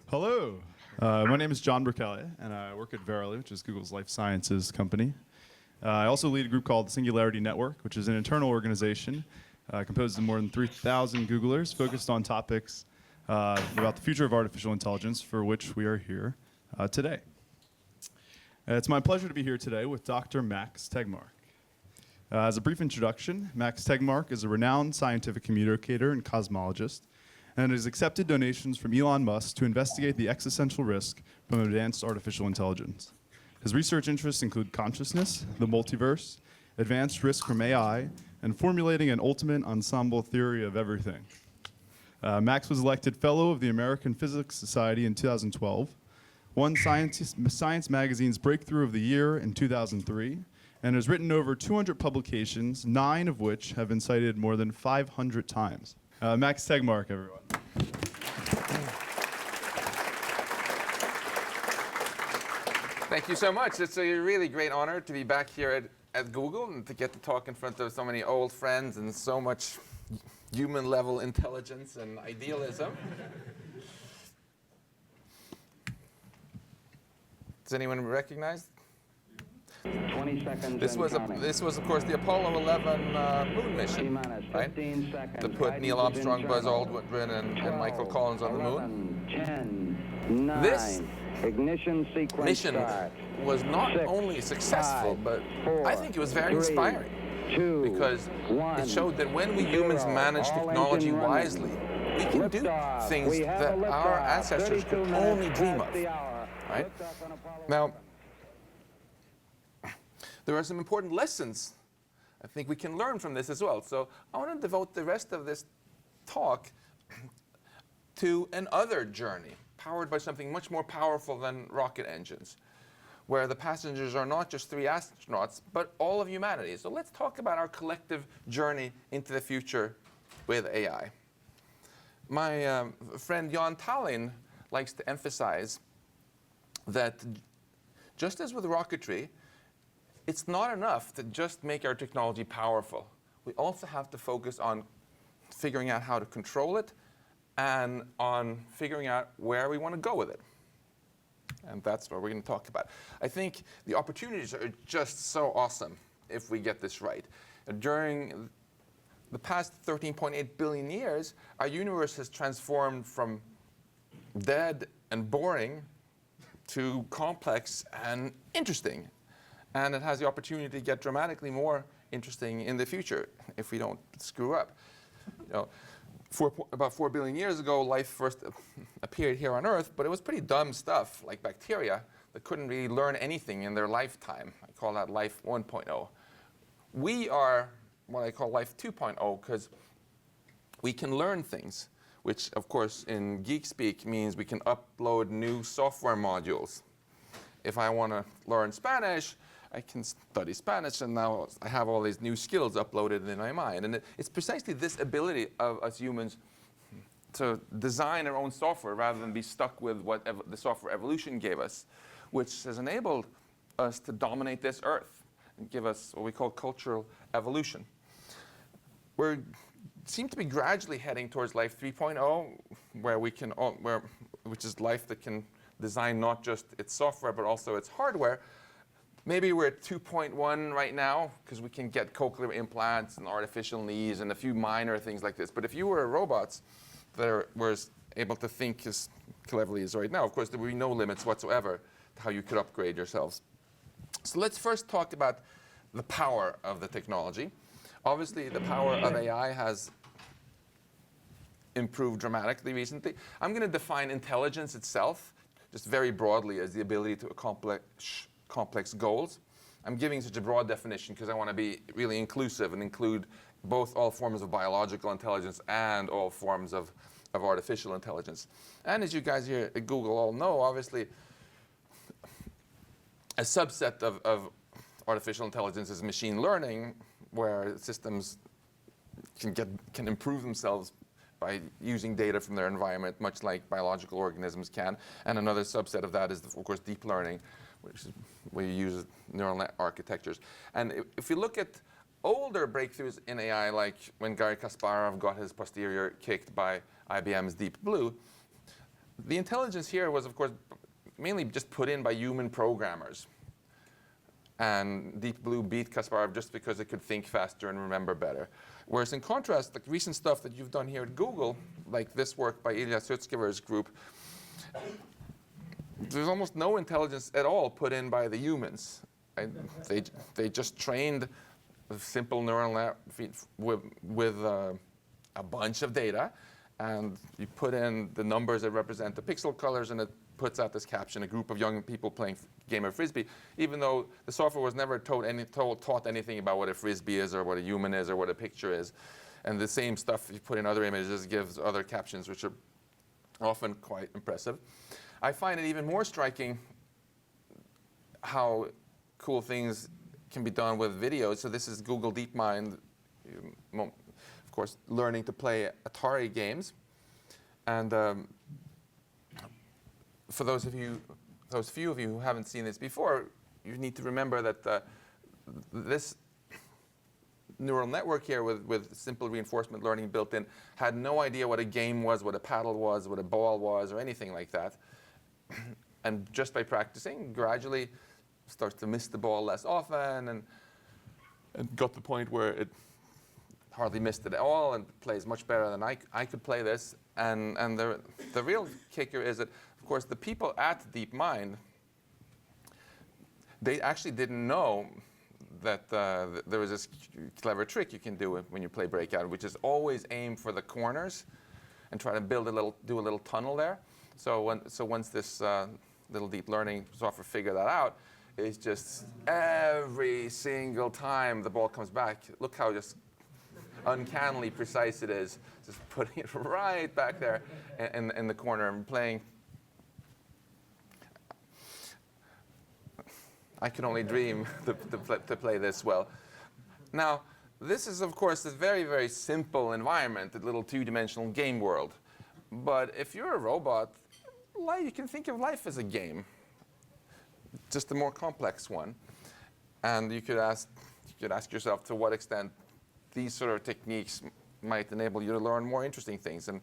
Hello, my name is John Berkeley, and I work at Verily, which is Google's life sciences company. I also lead a group called the Singularity Network, which is an internal organization composed of more than 3,000 Googlers focused on topics about the future of artificial intelligence, for which we are here today. It's my pleasure to be here today with Dr. Max Tegmark. As a brief introduction, Max Tegmark is a renowned scientific communicator and cosmologist, and has accepted donations from Elon Musk to investigate the existential risk from advanced artificial intelligence. His research interests include consciousness, the multiverse, advanced risk from AI, and formulating an ultimate ensemble theory of everything. Max was elected Fellow of the American Physics Society in 2012, won Science Magazine's Breakthrough of the Year in 2003, and has written over 200 publications, 9 of which have been cited more than 500 times. Max Tegmark, everyone. Thank you so much. It's a really great honor to be back here at Google and to get to talk in front of so many old friends and so much human-level intelligence and idealism. Does anyone recognize? 20 seconds. This was, of course, the Apollo 11 moon mission, right? To put Neil Armstrong, Buzz Aldrin, and Michael Collins on the moon. 10, 9, this ignition sequence mission start. was not 6, only successful, 5, but 4, I think it was very 3, inspiring 2, because 1, it showed that when we humans 0, manage all technology engine running. wisely, we can do Liftoff. things We have that a our liftoff. ancestors 32 could minutes only dream past of, the hour. right? Liftoff on Apollo Now, 11. there are some important lessons I think we can learn from this as well. So I want to devote the rest of this talk to another journey powered by something much more powerful than rocket engines, where the passengers are not just 3 astronauts, but all of humanity. So let's talk about our collective journey into the future with AI. My friend Jan Tallinn likes to emphasize that just as with rocketry, it's not enough to just make our technology powerful. We also have to focus on figuring out how to control it and on figuring out where we want to go with it. And that's what we're going to talk about. I think the opportunities are just so awesome if we get this right. During the past 13.8 billion years, our universe has transformed from dead and boring to complex and interesting. And it has the opportunity to get dramatically more interesting in the future if we don't screw up. You know, about 4 billion years ago, life first appeared here on Earth, but it was pretty dumb stuff, like bacteria, that couldn't really learn anything in their lifetime. I call that life 1.0. We are what I call life 2.0, because we can learn things, which, of course, in geek speak means we can upload new software modules. If I want to learn Spanish, I can study Spanish, and now I have all these new skills uploaded in my mind. And it's precisely this ability of us humans to design our own software rather than be stuck with what the software evolution gave us, which has enabled us to dominate this Earth and give us what we call cultural evolution. We seem to be gradually heading towards life 3.0, which is life that can design not just its software but also its hardware. Maybe we're at 2.1 right now because we can get cochlear implants and artificial knees and a few minor things like this. But if you were robots that were able to think as cleverly as right now, of course, there would be no limits whatsoever to how you could upgrade yourselves. So let's first talk about the power of the technology. Obviously, the power of AI has improved dramatically recently. I'm going to define intelligence itself just very broadly as the ability to accomplish complex goals. I'm giving such a broad definition because I want to be really inclusive and include both all forms of biological intelligence and all forms of artificial intelligence. And as you guys here at Google all know, obviously, a subset of artificial intelligence is machine learning, where systems can improve themselves by using data from their environment, much like biological organisms can. And another subset of that is, of course, deep learning, which is where you use neural net architectures. And if you look at older breakthroughs in AI, like when Garry Kasparov got his posterior kicked by IBM's Deep Blue, the intelligence here was, of course, mainly just put in by human programmers. And Deep Blue beat Kasparov just because it could think faster and remember better. Whereas in contrast, the recent stuff that you've done here at Google, like this work by Ilya Sutskever's group, there's almost no intelligence at all put in by the humans. They just trained a simple neural net with a bunch of data, and you put in the numbers that represent the pixel colors, and it puts out this caption, a group of young people playing game of Frisbee, even though the software was never taught anything about what a Frisbee is, or what a human is, or what a picture is. And the same stuff you put in other images gives other captions, which are often quite impressive. I find it even more striking how cool things can be done with videos. So this is Google DeepMind, of course, learning to play Atari games. And for those few of you who haven't seen this before, you need to remember that this neural network here with simple reinforcement learning built in had no idea what a game was, what a paddle was, what a ball was, or anything like that. And just by practicing, gradually starts to miss the ball less often, and got to the point where it hardly missed it at all and plays much better than I could play this. And the real kicker is that, of course, the people at DeepMind, they actually didn't know that there was this clever trick you can do when you play Breakout, which is always aim for the corners and try to do a little tunnel there. So once this little deep learning software figured that out, it's just every single time the ball comes back, look how just uncannily precise it is, just putting it right back there in the corner and playing. I can only dream to play this well. Now, this is, of course, a very, very simple environment, a little two-dimensional game world. But if you're a robot, you can think of life as a game, just a more complex one. And you could ask yourself to what extent these sort of techniques might enable you to learn more interesting things. And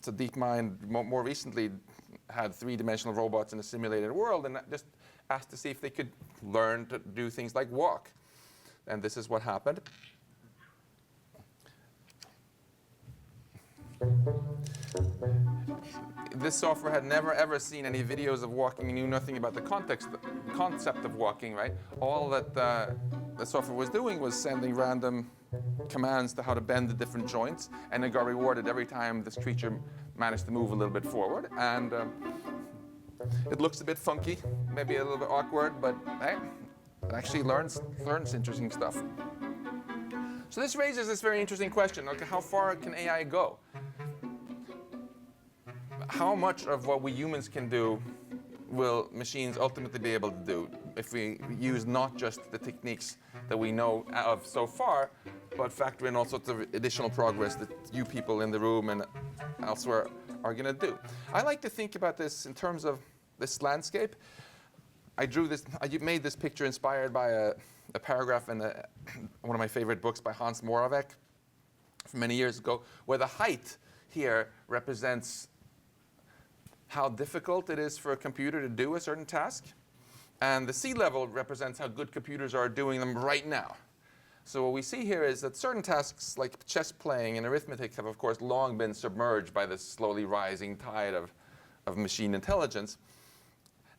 so DeepMind more recently had three-dimensional robots in a simulated world, and just asked to see if they could learn to do things like walk. And this is what happened. This software had never ever seen any videos of walking, knew nothing about the concept of walking, right? All that the software was doing was sending random commands to how to bend the different joints, and it got rewarded every time this creature managed to move a little bit forward. And it looks a bit funky, maybe a little bit awkward, but hey, it actually learns interesting stuff. So this raises this very interesting question. Okay, how far can AI go? How much of what we humans can do will machines ultimately be able to do if we use not just the techniques that we know of so far, but factor in all sorts of additional progress that you people in the room and elsewhere are going to do? I like to think about this in terms of this landscape. I made this picture inspired by a paragraph in one of my favorite books by Hans Moravec from many years ago, where the height here represents how difficult it is for a computer to do a certain task, and the sea level represents how good computers are doing them right now. So what we see here is that certain tasks like chess playing and arithmetic have, of course, long been submerged by this slowly rising tide of machine intelligence.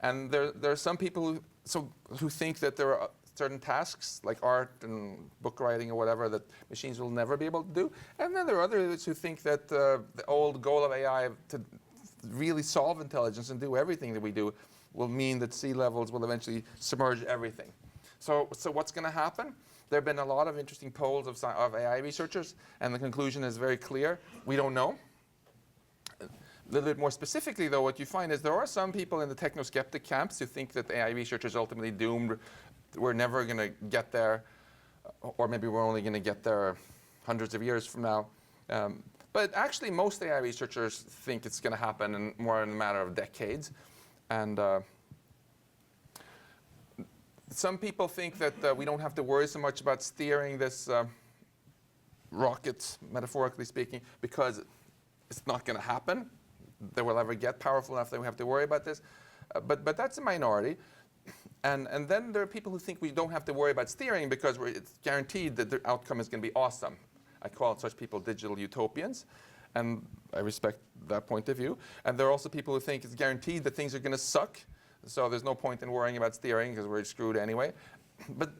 And there are some people who think that there are certain tasks like art and book writing or whatever that machines will never be able to do. And then there are others who think that the old goal of AI to really solve intelligence and do everything that we do will mean that sea levels will eventually submerge everything. So what's going to happen? There have been a lot of interesting polls of AI researchers, and the conclusion is very clear. We don't know. A little bit more specifically, though, what you find is there are some people in the techno-skeptic camps who think that AI research is ultimately doomed. We're never going to get there, or maybe we're only going to get there hundreds of years from now. But actually, most AI researchers think it's going to happen more in a matter of decades. And Some people think that we don't have to worry so much about steering this rocket, metaphorically speaking, because it's not going to happen. That we'll ever get powerful enough that we have to worry about this. But that's a minority. And then there are people who think we don't have to worry about steering because it's guaranteed that the outcome is going to be awesome. I call such people digital utopians. And I respect that point of view. And there are also people who think it's guaranteed that things are going to suck. So there's no point in worrying about steering because we're screwed anyway. But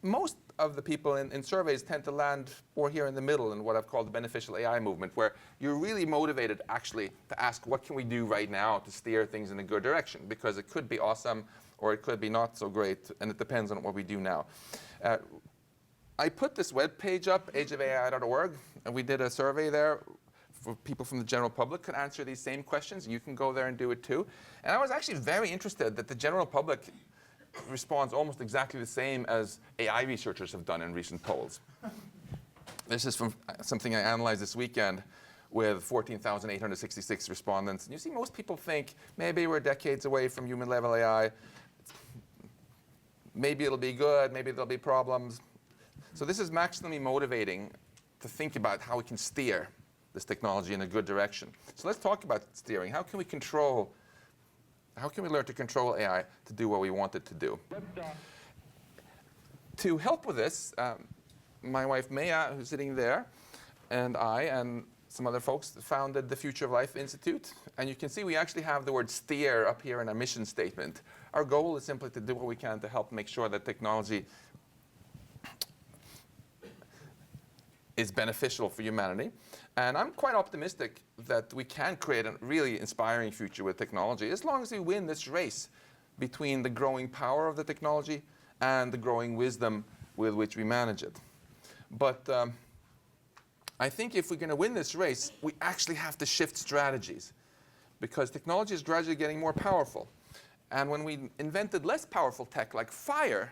most of the people in surveys tend to land more here in the middle in what I've called the beneficial AI movement, where you're really motivated actually to ask what can we do right now to steer things in a good direction, because it could be awesome or it could be not so great, and it depends on what we do now. I put this web page up, ageofai.org, and we did a survey there for people from the general public could answer these same questions. You can go there and do it too. And I was actually very interested that the general public responds almost exactly the same as AI researchers have done in recent polls. This is from something I analyzed this weekend with 14,866 respondents. And you see, most people think maybe we're decades away from human-level AI. Maybe it'll be good, maybe there'll be problems. So this is maximally motivating to think about how we can steer this technology in a good direction. So let's talk about steering. How can we learn to control AI to do what we want it to do? To help with this, my wife Maya, who's sitting there, and I and some other folks founded the Future of Life Institute. And you can see we actually have the word steer up here in our mission statement. Our goal is simply to do what we can to help make sure that technology is beneficial for humanity. And I'm quite optimistic that we can create a really inspiring future with technology, as long as we win this race between the growing power of the technology and the growing wisdom with which we manage it. But I think if we're going to win this race, we actually have to shift strategies, because technology is gradually getting more powerful. And when we invented less powerful tech like fire,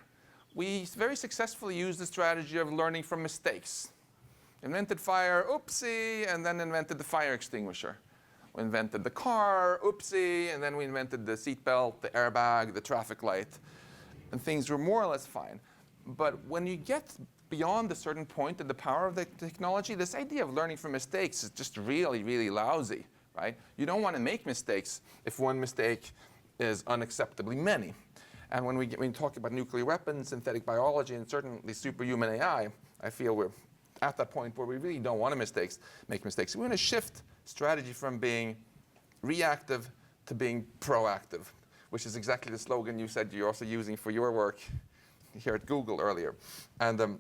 we very successfully used the strategy of learning from mistakes. Invented fire, oopsie, and then invented the fire extinguisher. We invented the car, oopsie, and then we invented the seatbelt, the airbag, the traffic light, and things were more or less fine. But when you get beyond a certain point in the power of the technology, this idea of learning from mistakes is just really, really lousy, right? You don't want to make mistakes if one mistake is unacceptably many. And when we talk about nuclear weapons, synthetic biology, and certainly superhuman AI, I feel we're at that point where we really don't want to make mistakes. We want to shift strategy from being reactive to being proactive, which is exactly the slogan you said you're also using for your work here at Google earlier. And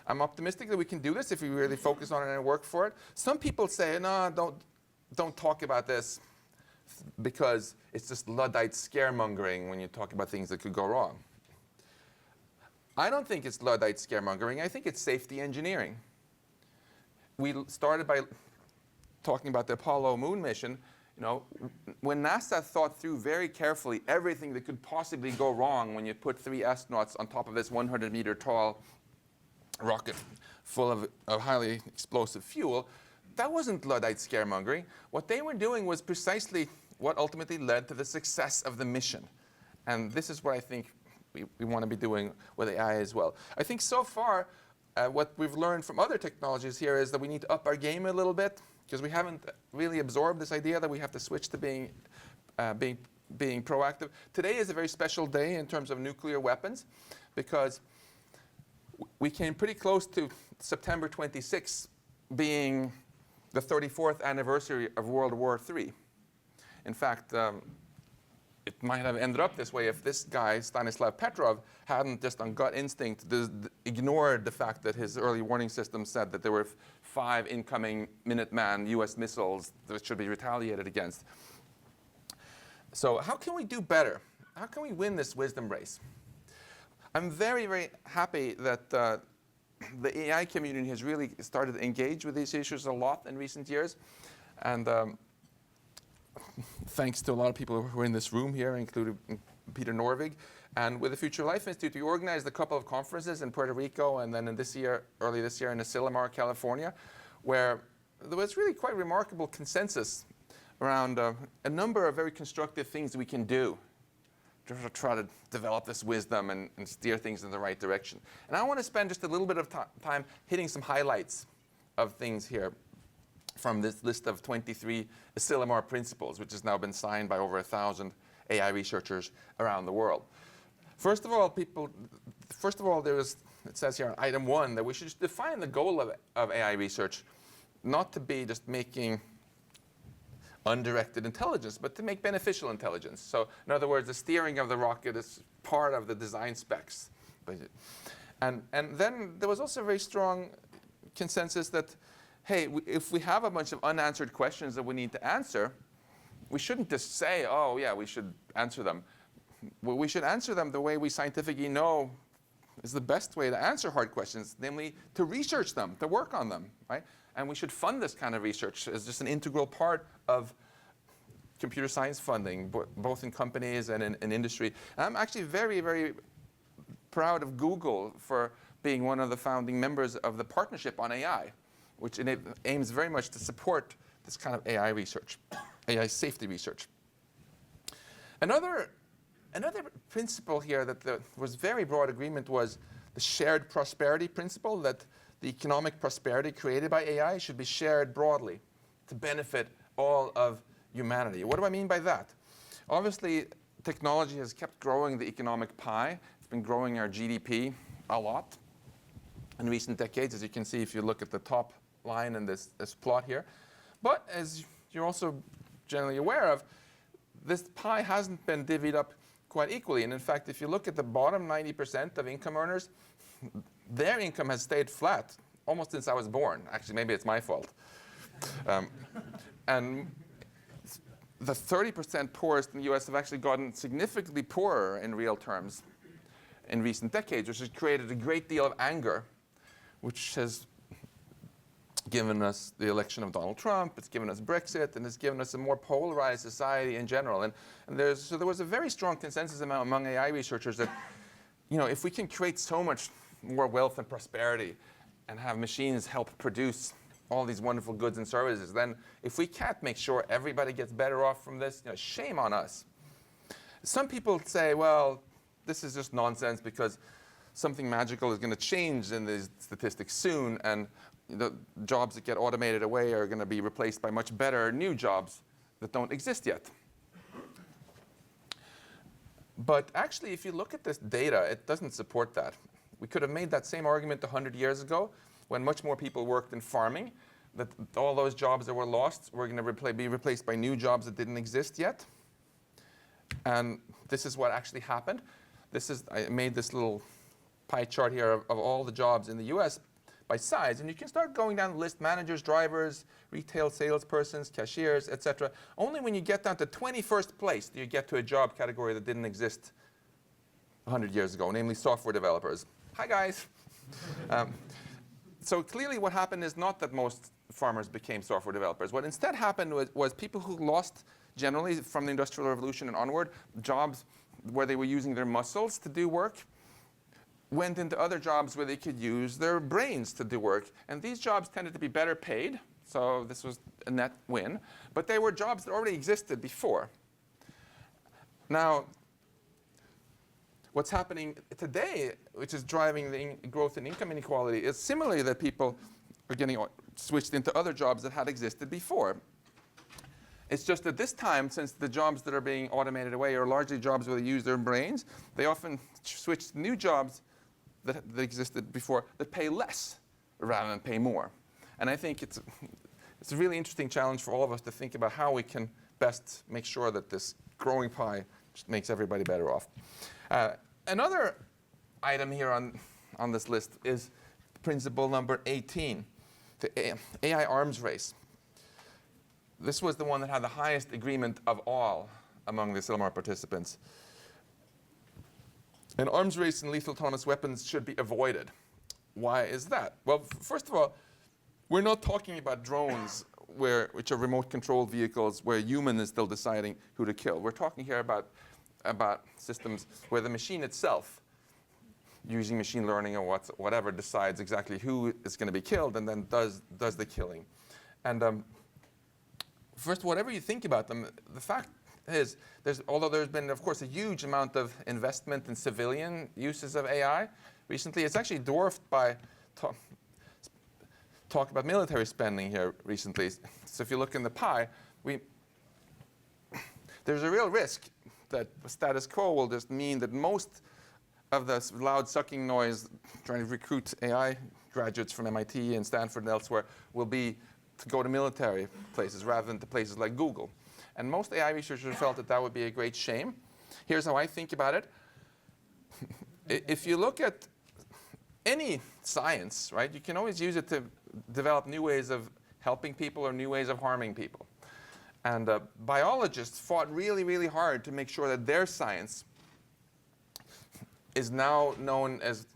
I'm optimistic that we can do this if we really focus on it and work for it. Some people say, no, don't talk about this because it's just Luddite scaremongering when you talk about things that could go wrong. I don't think it's Luddite scaremongering. I think it's safety engineering. We started by talking about the Apollo moon mission. You know, when NASA thought through very carefully everything that could possibly go wrong when you put 3 astronauts on top of this 100-meter tall rocket full of highly explosive fuel, that wasn't Luddite scaremongering. What they were doing was precisely what ultimately led to the success of the mission. And this is what I think we want to be doing with AI as well. I think so far, what we've learned from other technologies here is that we need to up our game a little bit, because we haven't really absorbed this idea that we have to switch to being proactive. Today is a very special day in terms of nuclear weapons, because we came pretty close to September 26 being the 34th anniversary of World War III. In fact, it might have ended up this way if this guy, Stanislav Petrov, hadn't just on gut instinct ignored the fact that his early warning system said that there were 5 incoming Minuteman US missiles that should be retaliated against. So how can we do better? How can we win this wisdom race? I'm very, very happy that the AI community has really started to engage with these issues a lot in recent years. And thanks to a lot of people who are in this room here, including Peter Norvig. And with the Future of Life Institute, we organized a couple of conferences in Puerto Rico and then early this year in Asilomar, California, where there was really quite remarkable consensus around a number of very constructive things we can do try to develop this wisdom and steer things in the right direction. And I want to spend just a little bit of time hitting some highlights of things here from this list of 23 Asilomar principles, which has now been signed by over 1,000 AI researchers around the world. First of all, it says here on item 1 that we should define the goal of AI research not to be just making undirected intelligence, but to make beneficial intelligence. So in other words, the steering of the rocket is part of the design specs. And then there was also a very strong consensus that, hey, if we have a bunch of unanswered questions that we need to answer, we shouldn't just say, oh yeah, we should answer them. Well, we should answer them the way we scientifically know is the best way to answer hard questions, namely to research them, to work on them, right? And we should fund this kind of research as just an integral part of computer science funding, both in companies and in industry. And I'm actually very, very proud of Google for being one of the founding members of the Partnership on AI, which aims very much to support this kind of AI research, AI safety research. Another principle here that there was very broad agreement was the shared prosperity principle, that the economic prosperity created by AI should be shared broadly to benefit all of humanity. What do I mean by that? Obviously, technology has kept growing the economic pie. It's been growing our GDP a lot in recent decades, as you can see if you look at the top line in this plot here. But as you're also generally aware of, this pie hasn't been divvied up quite equally. And in fact, if you look at the bottom 90% of income earners, their income has stayed flat almost since I was born. Actually, maybe it's my fault. And the 30% poorest in the US have actually gotten significantly poorer in real terms in recent decades, which has created a great deal of anger, which has given us the election of Donald Trump, it's given us Brexit, and it's given us a more polarized society in general. And so there was a very strong consensus among AI researchers that, you know, if we can create so much more wealth and prosperity and have machines help produce all these wonderful goods and services, then if we can't make sure everybody gets better off from this, you know, shame on us. Some people say, well, this is just nonsense because something magical is going to change in these statistics soon, and the jobs that get automated away are going to be replaced by much better new jobs that don't exist yet. But actually, if you look at this data, it doesn't support that. We could have made that same argument 100 years ago when much more people worked in farming, that all those jobs that were lost were going to be replaced by new jobs that didn't exist yet. And this is what actually happened. I made this little pie chart here of all the jobs in the US by size, and you can start going down the list: managers, drivers, retail salespersons, cashiers, etc. Only when you get down to 21st place do you get to a job category that didn't exist 100 years ago, namely software developers. Hi, guys. So clearly what happened is not that most farmers became software developers. What instead happened was people who lost, generally from the Industrial Revolution and onward, jobs where they were using their muscles to do work, went into other jobs where they could use their brains to do work. And these jobs tended to be better paid, so this was a net win. But they were jobs that already existed before. Now, what's happening today, which is driving the growth in income inequality, is similarly that people are getting switched into other jobs that had existed before. It's just that this time, since the jobs that are being automated away are largely jobs where they use their brains, they often switch to new jobs that existed before that pay less rather than pay more. And I think it's a really interesting challenge for all of us to think about how we can best make sure that this growing pie just makes everybody better off. Another item here on this list is principle number 18, the AI arms race. This was the one that had the highest agreement of all among the Asilomar participants. An arms race in lethal autonomous weapons should be avoided. Why is that? Well, first of all, we're not talking about drones which are remote-controlled vehicles where a human is still deciding who to kill. We're talking here about systems where the machine itself, using machine learning or whatever, decides exactly who is going to be killed and then does the killing. And first, whatever you think about them, the fact is, although there's been, of course, a huge amount of investment in civilian uses of AI recently, it's actually dwarfed by talk about military spending here recently. So if you look in the pie, there's a real risk that status quo will just mean that most of the loud sucking noise trying to recruit AI graduates from MIT and Stanford and elsewhere will be to go to military places rather than to places like Google. And most AI researchers felt that that would be a great shame. Here's how I think about it. If you look at any science, right, you can always use it to develop new ways of helping people or new ways of harming people. And biologists fought really, really hard to make sure that their science is now known as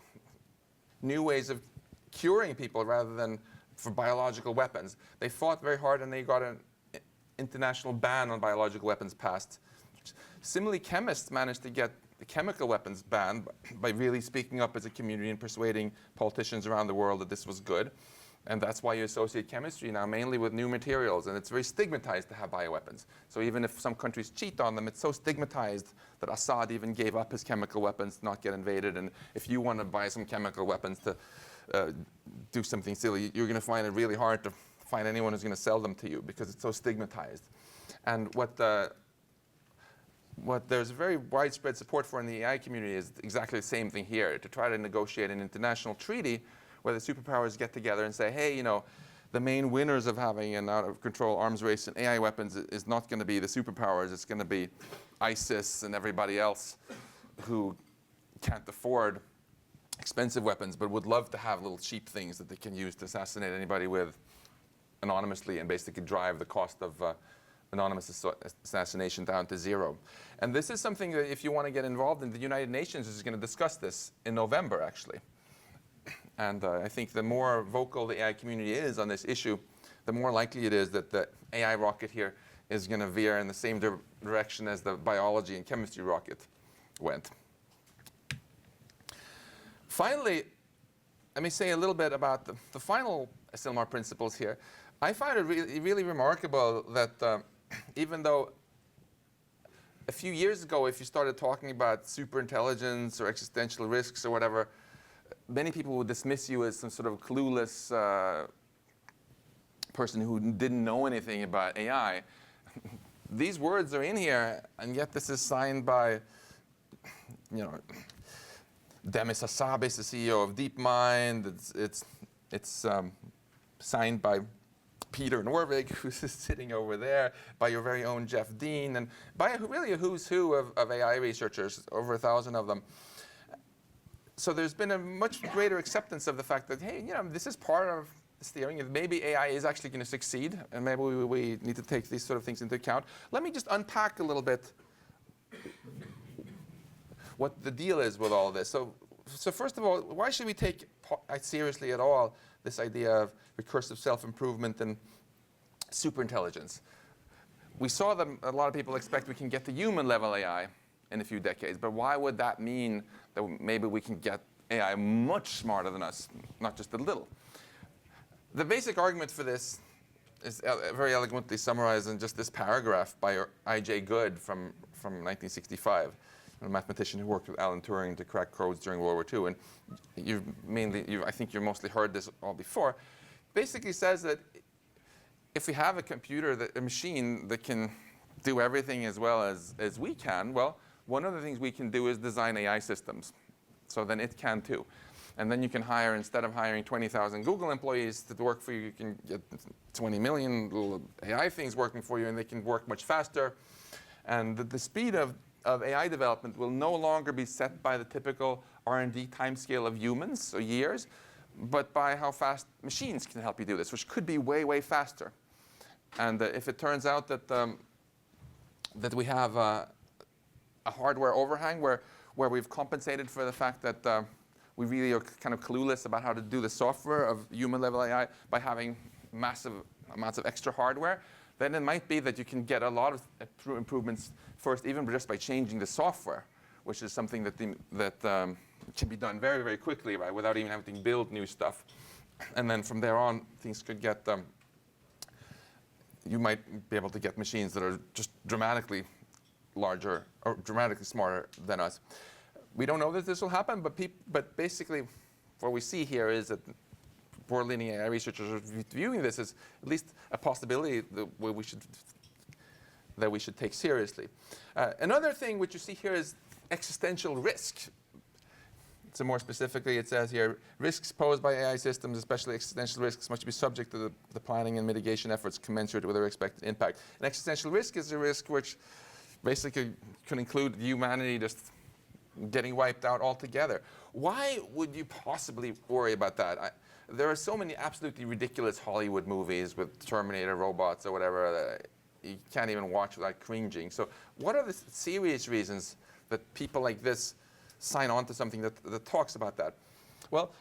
new ways of curing people rather than for biological weapons. They fought very hard and they got an international ban on biological weapons passed. Similarly, chemists managed to get the chemical weapons banned by really speaking up as a community and persuading politicians around the world that this was good. And that's why you associate chemistry now mainly with new materials, and it's very stigmatized to have bioweapons. So even if some countries cheat on them, it's so stigmatized that Assad even gave up his chemical weapons to not get invaded. And if you want to buy some chemical weapons to do something silly, you're going to find it really hard to find anyone who's going to sell them to you because it's so stigmatized. And what there's very widespread support for in the AI community is exactly the same thing here, to try to negotiate an international treaty where the superpowers get together and say, hey, you know, the main winners of having an out-of-control arms race in AI weapons is not going to be the superpowers. It's going to be ISIS and everybody else who can't afford expensive weapons but would love to have little cheap things that they can use to assassinate anybody with anonymously and basically drive the cost of anonymous assassination down to zero. And this is something that if you want to get involved in, the United Nations is going to discuss this in November, actually. And I think the more vocal the AI community is on this issue, the more likely it is that the AI rocket here is going to veer in the same direction as the biology and chemistry rocket went. Finally, let me say a little bit about the final Asilmar principles here. I find it really, really remarkable that even though a few years ago, if you started talking about superintelligence or existential risks or whatever, many people would dismiss you as some sort of clueless person who didn't know anything about AI. These words are in here, and yet this is signed by, you know, Demis Hassabis, the CEO of DeepMind. It's signed by Peter Norvig, who's sitting over there, by your very own Jeff Dean, and by really a who's who of AI researchers, over 1,000 of them. So there's been a much greater acceptance of the fact that, hey, you know, this is part of the steering. Maybe AI is actually going to succeed, and maybe we need to take these sort of things into account. Let me just unpack a little bit what the deal is with all this. So first of all, why should we take seriously at all this idea of recursive self-improvement and superintelligence? We saw that a lot of people expect we can get to human-level AI in a few decades, but why would that mean that maybe we can get AI much smarter than us, not just a little? The basic argument for this is very eloquently summarized in just this paragraph by I.J. Good from 1965, a mathematician who worked with Alan Turing to crack codes during World War II. And I think you've mostly heard this all before. Basically says that if we have a machine that can do everything as well as we can, well, one of the things we can do is design AI systems. So then it can too. And then you can hire, instead of hiring 20,000 Google employees to work for you, you can get 20 million little AI things working for you, and they can work much faster. And the speed of AI development will no longer be set by the typical R&D timescale of humans, so years, but by how fast machines can help you do this, which could be way, way faster. And if it turns out that we have a hardware overhang where we've compensated for the fact that we really are kind of clueless about how to do the software of human-level AI by having massive amounts of extra hardware, then it might be that you can get a lot of improvements first, even just by changing the software, which is something that can be done very, very quickly, right, without even having to build new stuff. And then from there on, things could get, you might be able to get machines that are just dramatically larger or dramatically smarter than us. We don't know that this will happen, but basically what we see here is that poor linear AI researchers are viewing this as at least a possibility that we should take seriously. Another thing which you see here is existential risk. So more specifically, it says here, risks posed by AI systems, especially existential risks, must be subject to the planning and mitigation efforts commensurate with their expected impact. An existential risk is a risk which basically can include humanity just getting wiped out altogether. Why would you possibly worry about that? There are so many absolutely ridiculous Hollywood movies with Terminator robots or whatever that you can't even watch without cringing. So what are the serious reasons that people like this sign on to something that talks about that? Well,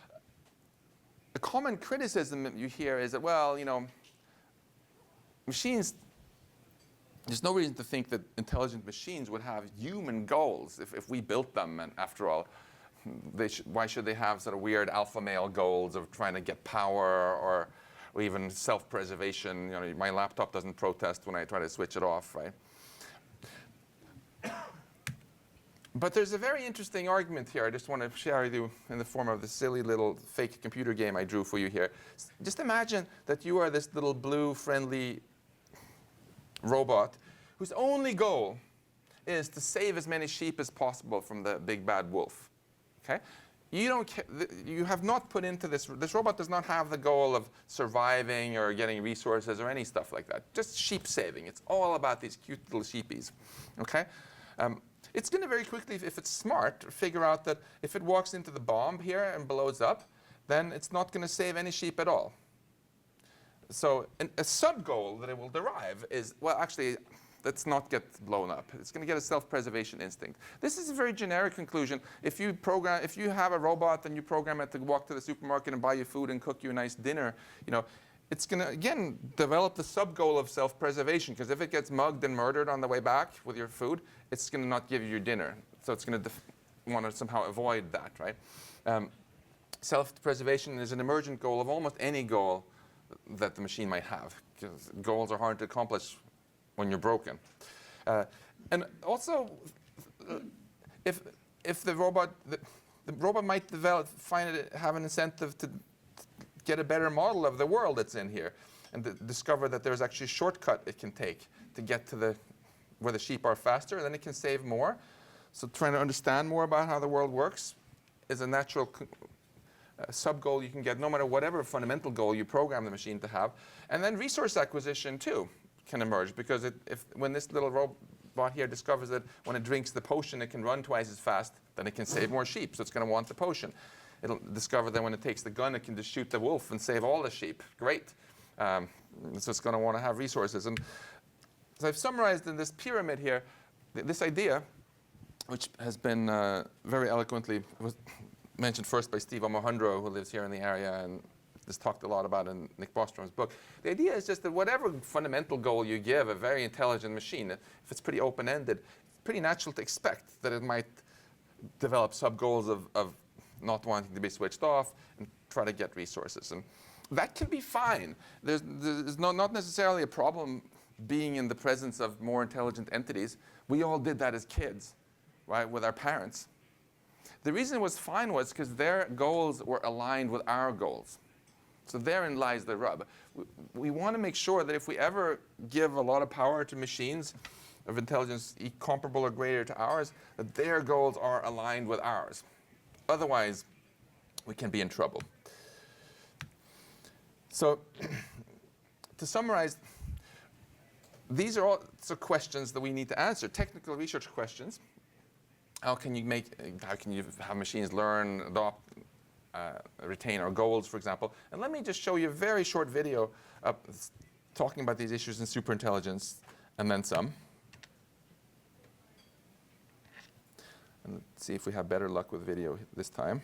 a common criticism that you hear is that, well, you know, machines, there's no reason to think that intelligent machines would have human goals if we built them, and after all, why should they have sort of weird alpha male goals of trying to get power or even self-preservation? You know, my laptop doesn't protest when I try to switch it off, right? But there's a very interesting argument here I just want to share with you in the form of the silly little fake computer game I drew for you here. Just imagine that you are this little blue friendly robot whose only goal is to save as many sheep as possible from the big bad wolf. Okay? You have not put into this robot does not have the goal of surviving or getting resources or any stuff like that. Just sheep saving. It's all about these cute little sheepies. Okay? It's going to very quickly, if it's smart, figure out that if it walks into the bomb here and blows up, then it's not going to save any sheep at all. So a sub-goal that it will derive is, well, actually, let's not get blown up. It's going to get a self-preservation instinct. This is a very generic conclusion. If you have a robot and you program it to walk to the supermarket and buy you food and cook you a nice dinner, you know, it's going to, again, develop the sub-goal of self-preservation, because if it gets mugged and murdered on the way back with your food, it's going to not give you your dinner. So it's going to want to somehow avoid that, right? Self-preservation is an emergent goal of almost any goal that the machine might have, because goals are hard to accomplish when you're broken. And also, if the robot might have an incentive to get a better model of the world that's in here, and discover that there's actually a shortcut it can take to get to where the sheep are faster, then it can save more. So trying to understand more about how the world works is a natural sub-goal you can get, no matter whatever fundamental goal you program the machine to have. And then resource acquisition, too, can emerge, because when this little robot here discovers that when it drinks the potion, it can run twice as fast, then it can save more sheep, so it's going to want the potion. It'll discover that when it takes the gun, it can just shoot the wolf and save all the sheep. Great. So it's going to want to have resources. And so I've summarized in this pyramid here this idea, which has been very eloquently mentioned first by Steve Omohundro, who lives here in the area and is talked a lot about in Nick Bostrom's book. The idea is just that whatever fundamental goal you give a very intelligent machine, if it's pretty open-ended, it's pretty natural to expect that it might develop sub-goals of not wanting to be switched off and try to get resources. And that can be fine. There's not necessarily a problem being in the presence of more intelligent entities. We all did that as kids, right, with our parents. The reason it was fine was because their goals were aligned with our goals. So therein lies the rub. We want to make sure that if we ever give a lot of power to machines of intelligence comparable or greater to ours, that their goals are aligned with ours. Otherwise, we can be in trouble. So to summarize, these are all questions that we need to answer, technical research questions. How can you have machines learn, adopt, retain our goals, for example? And let me just show you a very short video talking about these issues in superintelligence, and then some. And let's see if we have better luck with video this time.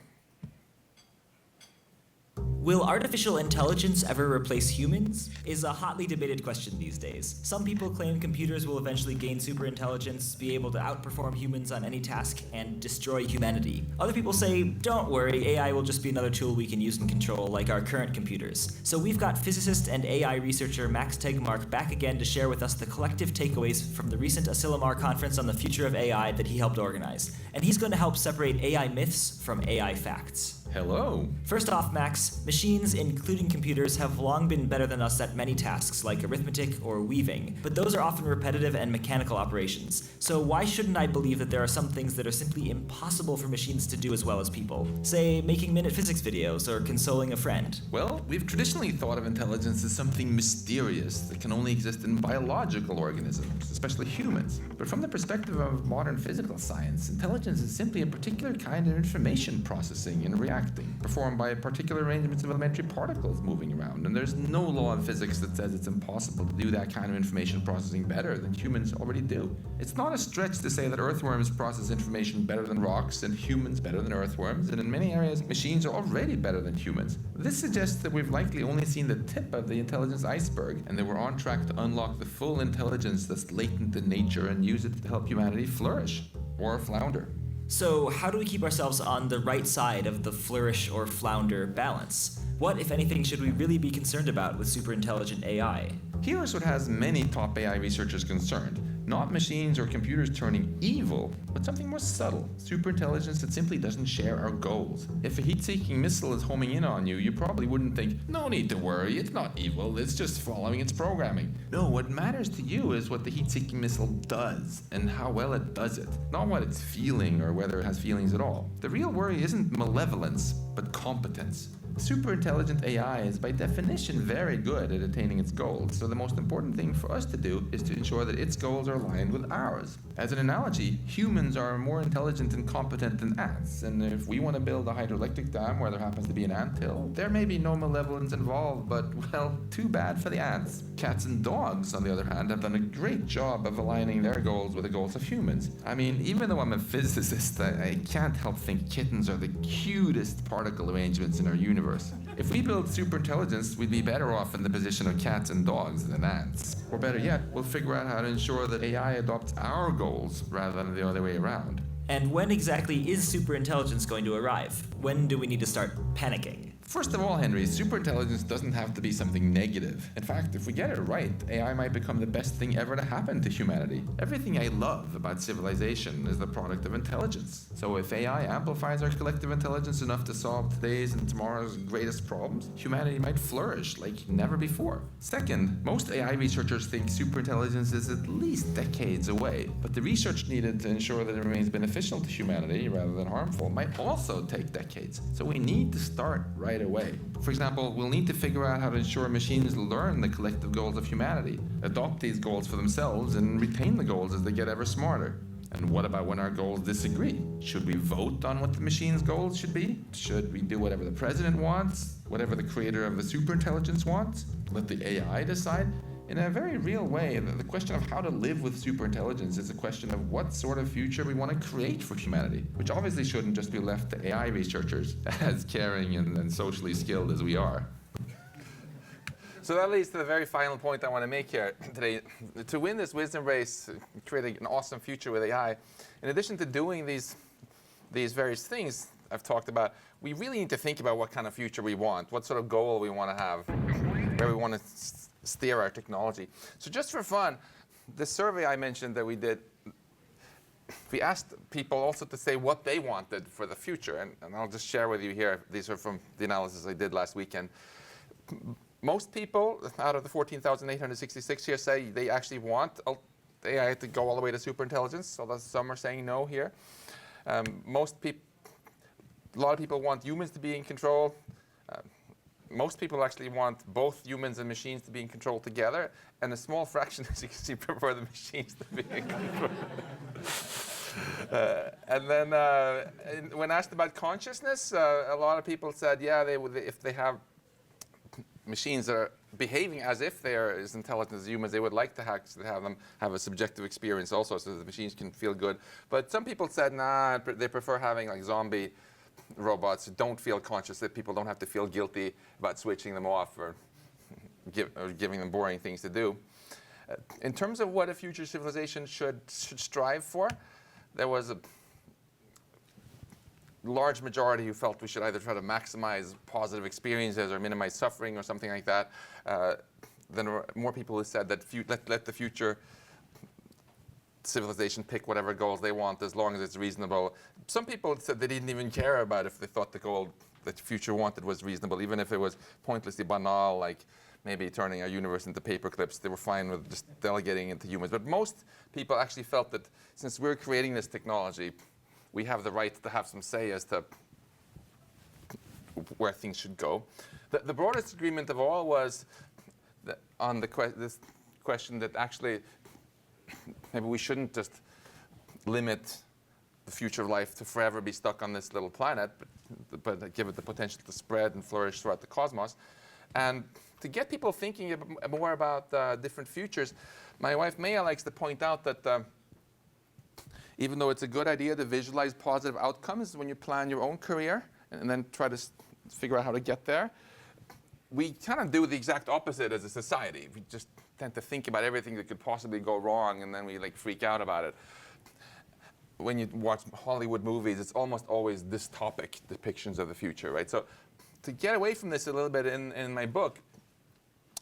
Will artificial intelligence ever replace humans? Is a hotly debated question these days. Some people claim computers will eventually gain superintelligence, be able to outperform humans on any task, and destroy humanity. Other people say, don't worry, AI will just be another tool we can use and control like our current computers. So we've got physicist and AI researcher Max Tegmark back again to share with us the collective takeaways from the recent Asilomar conference on the future of AI that he helped organize. And he's going to help separate AI myths from AI facts. Hello. First off, Max, machines, including computers, have long been better than us at many tasks like arithmetic or weaving, but those are often repetitive and mechanical operations. So why shouldn't I believe that there are some things that are simply impossible for machines to do as well as people? Say, making minute physics videos or consoling a friend. Well, we've traditionally thought of intelligence as something mysterious that can only exist in biological organisms, especially humans. But from the perspective of modern physical science, intelligence is simply a particular kind of information processing and reacting, performed by particular arrangements of elementary particles moving around. And there's no law of physics that says it's impossible to do that kind of information processing better than humans already do. It's not a stretch to say that earthworms process information better than rocks and humans better than earthworms, and in many areas, machines are already better than humans. This suggests that we've likely only seen the tip of the intelligence iceberg, and that we're on track to unlock the full intelligence that's latent in nature and use it to help humanity flourish, or flounder. So how do we keep ourselves on the right side of the flourish or flounder balance? What, if anything, should we really be concerned about with superintelligent AI? Here's what has many top AI researchers concerned. Not machines or computers turning evil, but something more subtle. Superintelligence that simply doesn't share our goals. If a heat-seeking missile is homing in on you, you probably wouldn't think, no need to worry, it's not evil, it's just following its programming. No, what matters to you is what the heat-seeking missile does, and how well it does it. Not what it's feeling or whether it has feelings at all. The real worry isn't malevolence, but competence. Superintelligent AI is by definition very good at attaining its goals, so the most important thing for us to do is to ensure that its goals are aligned with ours. As an analogy, humans are more intelligent and competent than ants, and if we want to build a hydroelectric dam where there happens to be an anthill, there may be no malevolence involved, but, well, too bad for the ants. Cats and dogs, on the other hand, have done a great job of aligning their goals with the goals of humans. I mean, even though I'm a physicist, I can't help think kittens are the cutest particle arrangements in our universe. If we build superintelligence, we'd be better off in the position of cats and dogs than ants. Or better yet, we'll figure out how to ensure that AI adopts our goals rather than the other way around. And when exactly is superintelligence going to arrive? When do we need to start panicking? First of all, Henry, superintelligence doesn't have to be something negative. In fact, if we get it right, AI might become the best thing ever to happen to humanity. Everything I love about civilization is the product of intelligence. So if AI amplifies our collective intelligence enough to solve today's and tomorrow's greatest problems, humanity might flourish like never before. Second, most AI researchers think superintelligence is at least decades away, but the research needed to ensure that it remains beneficial to humanity rather than harmful might also take decades. So we need to start right away. For example, we'll need to figure out how to ensure machines learn the collective goals of humanity, adopt these goals for themselves, and retain the goals as they get ever smarter. And what about when our goals disagree? Should we vote on what the machine's goals should be? Should we do whatever the president wants? Whatever the creator of the superintelligence wants? Let the AI decide? In a very real way, the question of how to live with superintelligence is a question of what sort of future we want to create for humanity, which obviously shouldn't just be left to AI researchers, as caring and socially skilled as we are. So that leads to the very final point I want to make here today. To win this wisdom race, creating an awesome future with AI, in addition to doing these various things I've talked about, we really need to think about what kind of future we want, what sort of goal we want to have, where we want to steer our technology. So just for fun, the survey I mentioned that we did, we asked people also to say what they wanted for the future, and I'll just share with you here. These are from the analysis I did last weekend. Most people, out of the 14,866 here, say they actually want AI to go all the way to superintelligence, so some are saying no here. A lot of people want humans to be in control. Most people actually want both humans and machines to be in control together, and a small fraction, as you can see, prefer the machines to be in control. And then when asked about consciousness, a lot of people said, yeah, they would, if they have machines that are behaving as if they are as intelligent as humans, they would like to have them have a subjective experience also, so the machines can feel good. But some people said, nah, they prefer having like zombie robots don't feel conscious, that people don't have to feel guilty about switching them off or giving them boring things to do. In terms of what a future civilization should strive for, there was a large majority who felt we should either try to maximize positive experiences or minimize suffering or something like that. Then there were more people who said that let the future civilization pick whatever goals they want as long as it's reasonable. Some people said they didn't even care about if they thought the goal that the future wanted was reasonable, even if it was pointlessly banal, like maybe turning our universe into paper clips. They were fine with just delegating it to humans. But most people actually felt that since we're creating this technology, we have the right to have some say as to where things should go. The broadest agreement of all was that on this question that actually maybe we shouldn't just limit the future of life to forever be stuck on this little planet, but give it the potential to spread and flourish throughout the cosmos. And to get people thinking more about different futures, my wife Maya likes to point out that even though it's a good idea to visualize positive outcomes when you plan your own career and then try to figure out how to get there, we kind of do the exact opposite as a society. We just tend to think about everything that could possibly go wrong, and then we like freak out about it. When you watch Hollywood movies, it's almost always dystopic depictions of the future, right? So to get away from this a little bit in my book,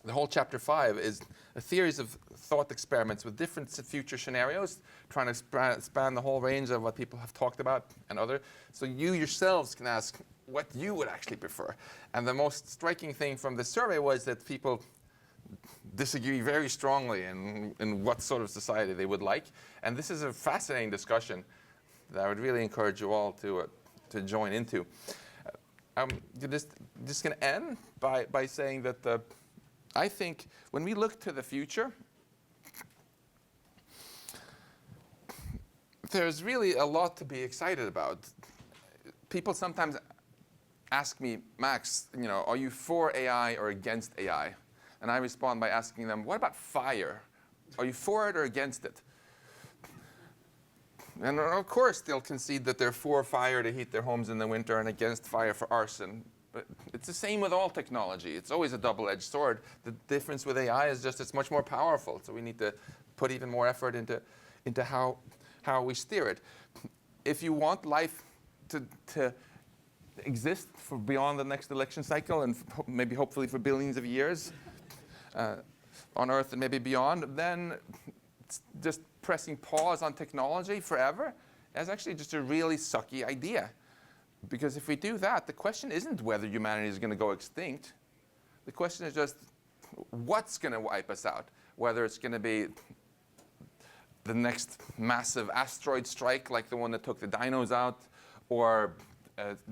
the whole chapter 5 is a series of thought experiments with different future scenarios, trying to span the whole range of what people have talked about and other. So you yourselves can ask what you would actually prefer. And the most striking thing from the survey was that people disagree very strongly in what sort of society they would like. And this is a fascinating discussion that I would really encourage you all to join into. I'm just going to end by saying that I think when we look to the future, there's really a lot to be excited about. People sometimes ask me, Max, are you for AI or against AI? And I respond by asking them, what about fire? Are you for it or against it? And of course, they'll concede that they're for fire to heat their homes in the winter and against fire for arson. But it's the same with all technology. It's always a double-edged sword. The difference with AI is just it's much more powerful. So we need to put even more effort into how we steer it. If you want life to exist for beyond the next election cycle and maybe hopefully for billions of years on Earth and maybe beyond, then just pressing pause on technology forever is actually just a really sucky idea. Because if we do that, the question isn't whether humanity is going to go extinct. The question is just what's going to wipe us out, whether it's going to be the next massive asteroid strike like the one that took the dinos out, or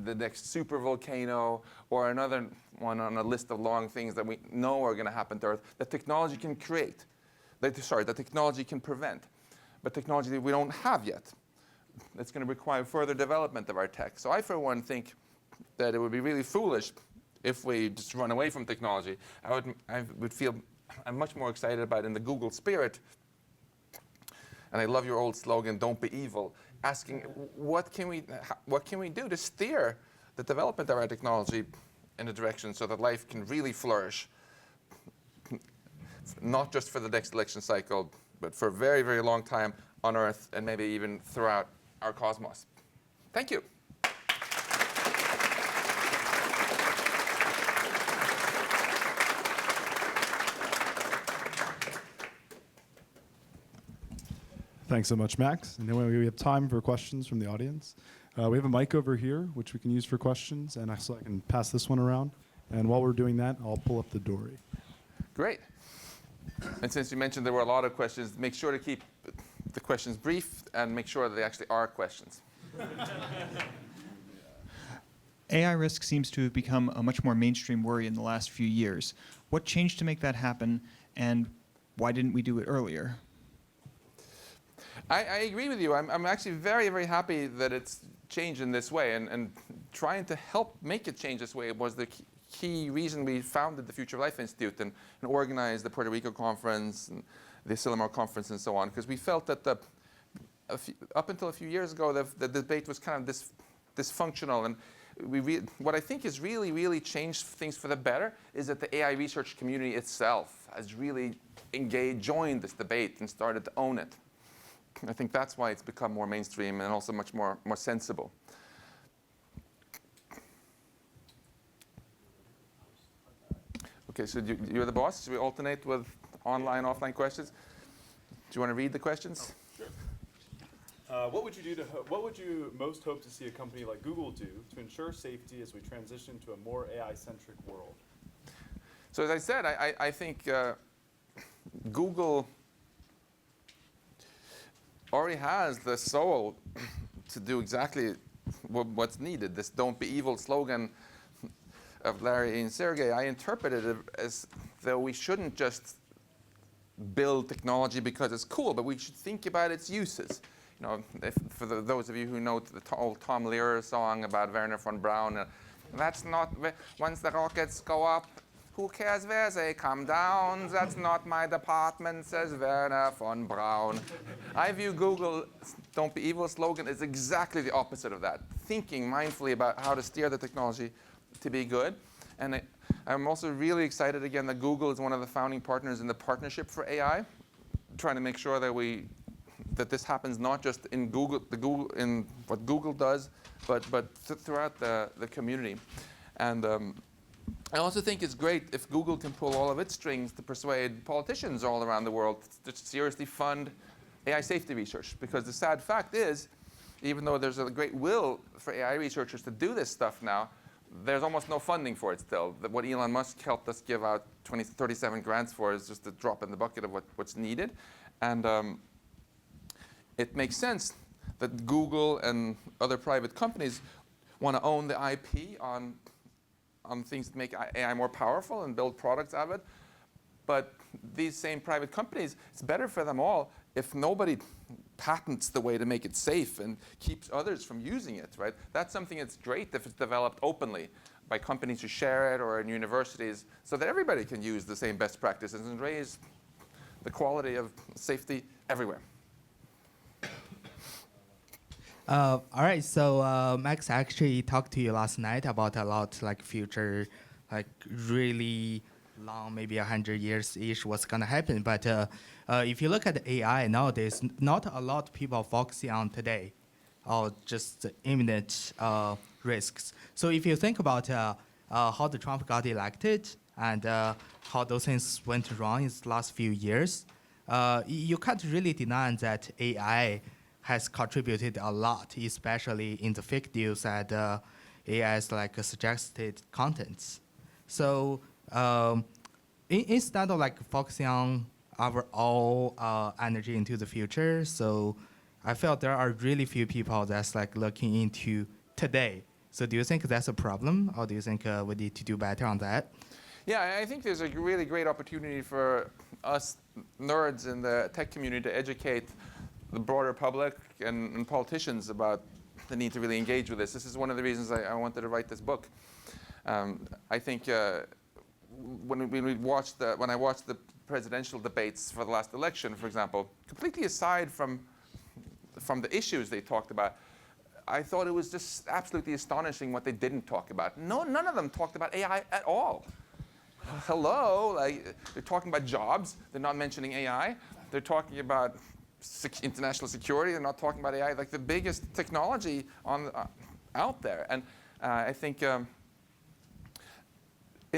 the next super volcano, or another one on a list of long things that we know are going to happen to Earth that technology can create. That technology can prevent, but technology that we don't have yet. That's going to require further development of our tech. So I, for one, think that it would be really foolish if we just run away from technology. I would feel I'm much more excited about in the Google spirit. And I love your old slogan, "Don't be evil." Asking what can we do to steer the development of our technology in a direction so that life can really flourish, not just for the next election cycle, but for a very, very long time on Earth and maybe even throughout our cosmos. Thank you. Thanks so much, Max. And then we have time for questions from the audience. We have a mic over here, which we can use for questions, and so I can pass this one around. And while we're doing that, I'll pull up the Dory. Great. And since you mentioned there were a lot of questions, make sure to keep the questions brief and make sure that they actually are questions. AI risk seems to have become a much more mainstream worry in the last few years. What changed to make that happen, and why didn't we do it earlier? I agree with you. I'm actually very, very happy that it's changed in this way, and trying to help make it change this way was the key reason we founded the Future of Life Institute and organized the Puerto Rico conference and the Asilomar conference and so on, because we felt that up until a few years ago, the debate was kind of dysfunctional, and what I think has really, really changed things for the better is that the AI research community itself has really joined this debate and started to own it. I think that's why it's become more mainstream and also much more sensible. Okay, so you're the boss. Should we alternate with online, offline questions? Do you want to read the questions? What would you most hope to see a company like Google do to ensure safety as we transition to a more AI-centric world? So as I said, I think Google already has the soul to do exactly what's needed. This "Don't be evil" slogan of Larry and Sergey, I interpreted it as though we shouldn't just build technology because it's cool, but we should think about its uses. You know, for those of you who know the old Tom Lehrer song about Werner von Braun, that's not, once the rockets go up, who cares where they come down? That's not my department, says Werner von Braun. I view Google's "Don't be evil" slogan as exactly the opposite of that, thinking mindfully about how to steer the technology to be good. And I'm also really excited again that Google is one of the founding partners in the Partnership for AI, trying to make sure that this happens not just in in what Google does, but throughout the community. And I also think it's great if Google can pull all of its strings to persuade politicians all around the world to seriously fund AI safety research. Because the sad fact is, even though there's a great will for AI researchers to do this stuff now, there's almost no funding for it still. What Elon Musk helped us give out 37 grants for is just a drop in the bucket of what's needed. And it makes sense that Google and other private companies want to own the IP on things that make AI more powerful and build products out of it. But these same private companies, it's better for them all if nobody patents the way to make it safe and keeps others from using it, right? That's something that's great if it's developed openly by companies who share it or in universities so that everybody can use the same best practices and raise the quality of safety everywhere. All right, so Max actually talked to you last night about a lot like future, like really long, maybe 100 years-ish, what's gonna happen. But if you look at the AI nowadays, not a lot of people are focusing on today, or just the imminent risks. So if you think about how the Trump got elected and how those things went wrong in the last few years, you can't really deny that AI has contributed a lot, especially in the fake news and AI's like suggested contents. So instead of like focusing on our all energy into the future, so I felt there are really few people that's like looking into today. So do you think that's a problem, or do you think we need to do better on that? Yeah, I think there's a really great opportunity for us nerds in the tech community to educate the broader public and politicians about the need to really engage with this. This is one of the reasons I wanted to write this book. I think when I watched the presidential debates for the last election, for example, completely aside from the issues they talked about, I thought it was just absolutely astonishing what they didn't talk about. None of them talked about AI at all. Hello, like, they're talking about jobs. They're not mentioning AI. They're talking about international security. They're not talking about AI, like the biggest technology out there. And I think in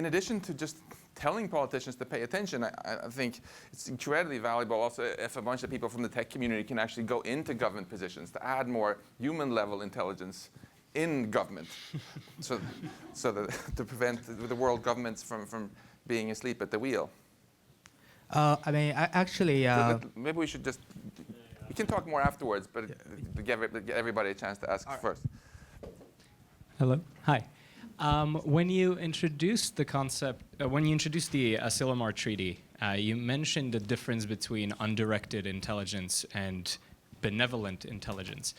addition to just telling politicians to pay attention, I think it's incredibly valuable also if a bunch of people from the tech community can actually go into government positions to add more human-level intelligence in government, so that to prevent the world governments from being asleep at the wheel. I mean, actually, maybe we should just. We can talk more afterwards, but to give everybody a chance to ask first. Hello. Hi. When you introduced the concept, when you introduced the Asilomar Treaty, you mentioned the difference between undirected intelligence and benevolent intelligence.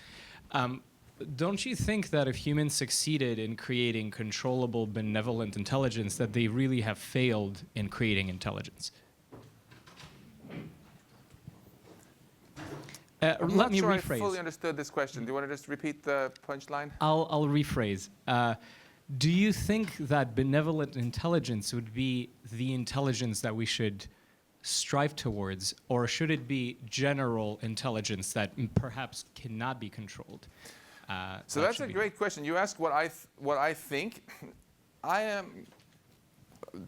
Don't you think that if humans succeeded in creating controllable benevolent intelligence, that they really have failed in creating intelligence? I'm let not me sure I rephrase. fully understood this question. Do you want to just repeat the punchline? I'll rephrase. Do you think that benevolent intelligence would be the intelligence that we should strive towards, or should it be general intelligence that perhaps cannot be controlled? So that that's should a be- great question. You ask what I think. I am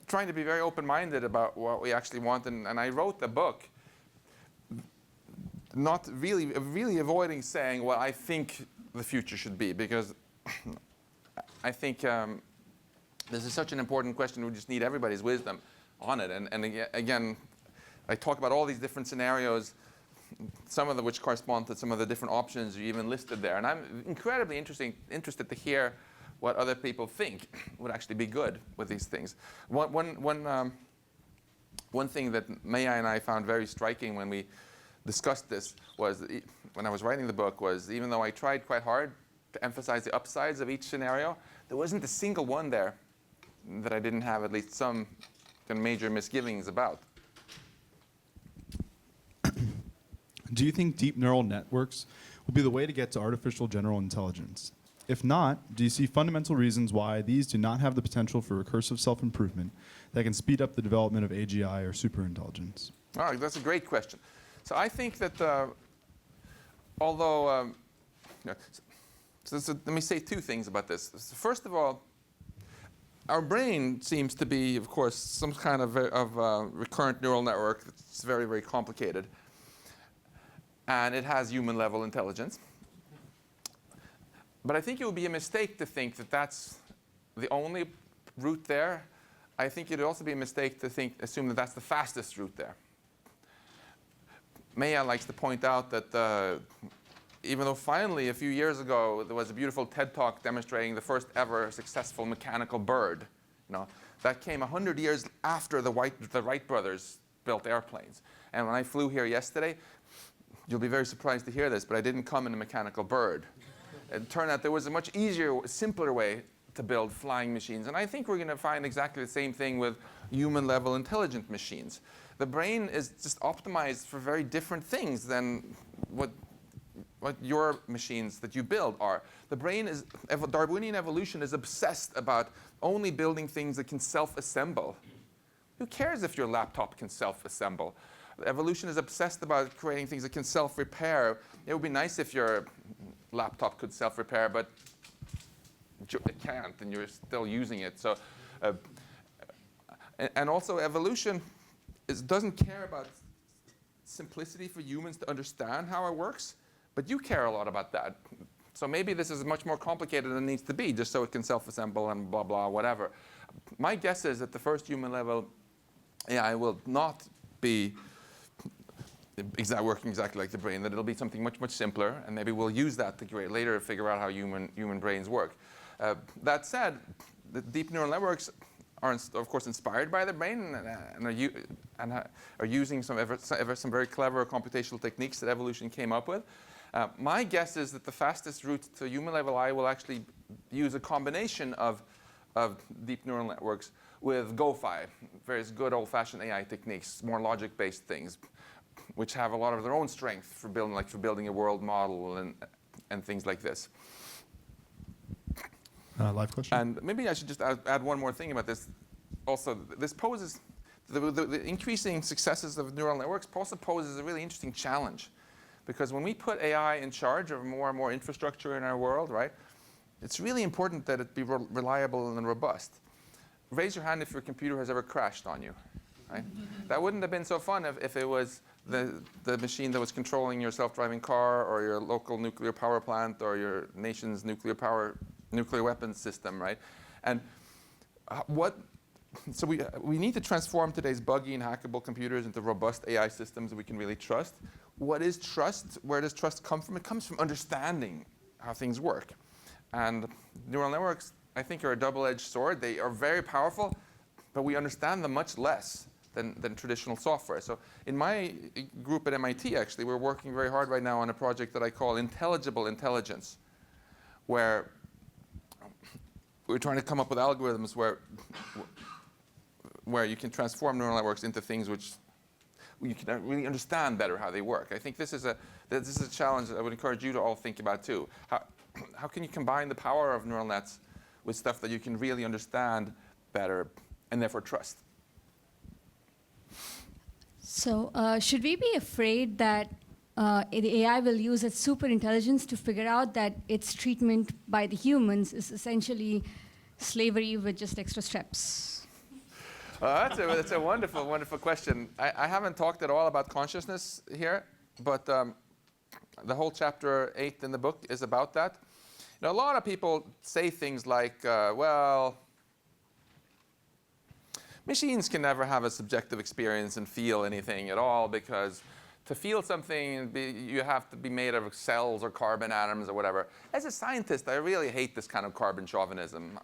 trying to be very open-minded about what we actually want, and I wrote the book not really avoiding saying what I think the future should be, because I think this is such an important question. We just need everybody's wisdom on it. And again, I talk about all these different scenarios, some of which correspond to some of the different options you even listed there. And I'm incredibly interested to hear what other people think would actually be good with these things. One thing that Maya and I found very striking when we discussed this was, when I was writing the book, was even though I tried quite hard to emphasize the upsides of each scenario, there wasn't a single one there that I didn't have at least some kind of major misgivings about. Do you think deep neural networks will be the way to get to artificial general intelligence? If not, do you see fundamental reasons why these do not have the potential for recursive self-improvement that can speed up the development of AGI or superintelligence? All right, that's a great question. So I think that although, let me say two things about this. First of all, our brain seems to be, of course, some kind of recurrent neural network that's very, very complicated. And it has human-level intelligence. But I think it would be a mistake to think that that's the only route there. I think it would also be a mistake to assume that that's the fastest route there. Maya likes to point out that even though finally a few years ago there was a beautiful TED Talk demonstrating the first ever successful mechanical bird, that came 100 years after the Wright brothers built airplanes. And when I flew here yesterday, you'll be very surprised to hear this, but I didn't come in a mechanical bird. It turned out there was a much easier, simpler way to build flying machines. And I think we're going to find exactly the same thing with human-level intelligent machines. The brain is just optimized for very different things than what your machines that you build are. The brain is, Darwinian evolution is obsessed about only building things that can self-assemble. Who cares if your laptop can self-assemble? Evolution is obsessed about creating things that can self-repair. It would be nice if your laptop could self-repair, but it can't, and you're still using it. So, and also evolution doesn't care about simplicity for humans to understand how it works, but you care a lot about that. So maybe this is much more complicated than it needs to be, just so it can self-assemble and blah, blah, whatever. My guess is that the first human-level AI will not be working exactly like the brain, that it'll be something much, much simpler, and maybe we'll use that to later figure out how human brains work. That said, the deep neural networks are, of course, inspired by the brain and are using some very clever computational techniques that evolution came up with. My guess is that the fastest route to human-level AI will actually use a combination of deep neural networks with GoFi, various good old-fashioned AI techniques, more logic-based things, which have a lot of their own strength for building a world model and things like this. Live question? And maybe I should just add one more thing about this. Also, this poses, the increasing successes of neural networks also poses a really interesting challenge. Because when we put AI in charge of more and more infrastructure in our world, right, it's really important that it be reliable and robust. Raise your hand if your computer has ever crashed on you. Right? That wouldn't have been so fun if it was the machine that was controlling your self-driving car or your local nuclear power plant or your nation's nuclear weapons system, right? And so we need to transform today's buggy and hackable computers into robust AI systems that we can really trust. What is trust? Where does trust come from? It comes from understanding how things work. And neural networks, I think, are a double-edged sword. They are very powerful, but we understand them much less than traditional software. So in my group at MIT, actually, we're working very hard right now on a project that I call intelligible intelligence, where we're trying to come up with algorithms where you can transform neural networks into things which you can really understand better how they work. I think this is This is a challenge that I would encourage you to all think about too. How can you combine the power of neural nets with stuff that you can really understand better and therefore trust? So should we be afraid that the AI will use its superintelligence to figure out that its treatment by the humans is essentially slavery with just extra steps? That's a wonderful, wonderful question. I haven't talked at all about consciousness here, but the whole chapter 8 in the book is about that. You know, a lot of people say things like, well, machines can never have a subjective experience and feel anything at all, because to feel something, you have to be made of cells or carbon atoms or whatever. As a scientist, I really hate this kind of carbon chauvinism.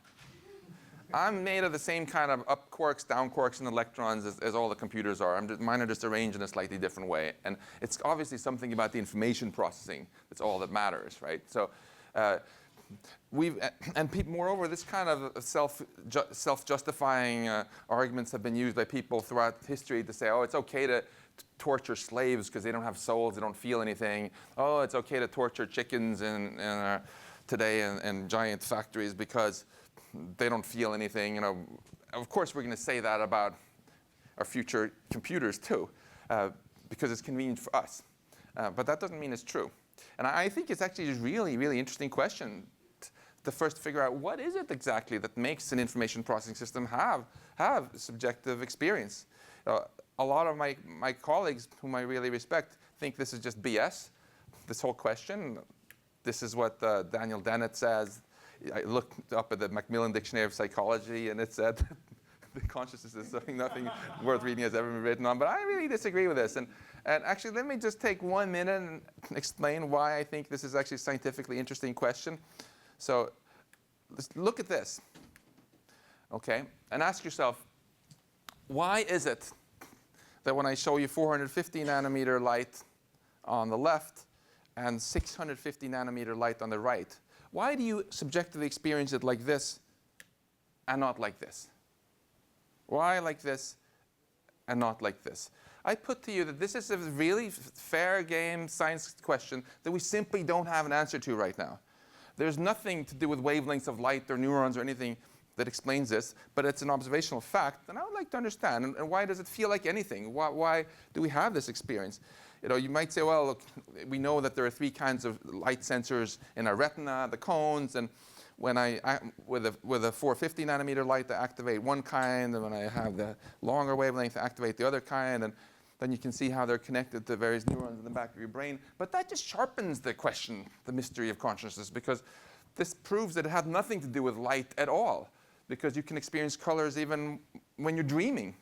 I'm made of the same kind of up quarks, down quarks, and electrons as all the computers are. Mine are just arranged in a slightly different way. And it's obviously something about the information processing that's all that matters, right? So moreover, this kind of self-justifying arguments have been used by people throughout history to say, oh, it's okay to torture slaves because they don't have souls, they don't feel anything. Oh, it's okay to torture chickens today in giant factories because they don't feel anything. You know, of course, we're going to say that about our future computers too, because it's convenient for us. But that doesn't mean it's true. And I think it's actually a really, really interesting question to first figure out what is it exactly that makes an information processing system have subjective experience. A lot of my colleagues, whom I really respect, think this is just BS, this whole question. This is what Daniel Dennett says. I looked up at the Macmillan Dictionary of Psychology, and it said the consciousness is nothing worth reading has ever been written on. But I really disagree with this. And actually, let me just take 1 minute and explain why I think this is actually a scientifically interesting question. So let's look at this, okay? And ask yourself, why is it that when I show you 450 nanometer light on the left and 650 nanometer light on the right, why do you subjectively experience it like this and not like this? Why like this and not like this? I put to you that this is a really fair game science question that we simply don't have an answer to right now. There's nothing to do with wavelengths of light or neurons or anything that explains this, but it's an observational fact, and I would like to understand. And why does it feel like anything? Why do we have this experience? You know, you might say, well, look, we know that there are 3 kinds of light sensors in our retina, the cones, and when with a 450 nanometer light, I activate one kind, and when I have the longer wavelength, I activate the other kind, and then you can see how they're connected to various neurons in the back of your brain. But that just sharpens the question, the mystery of consciousness, because this proves that it had nothing to do with light at all, because you can experience colors even when you're dreaming,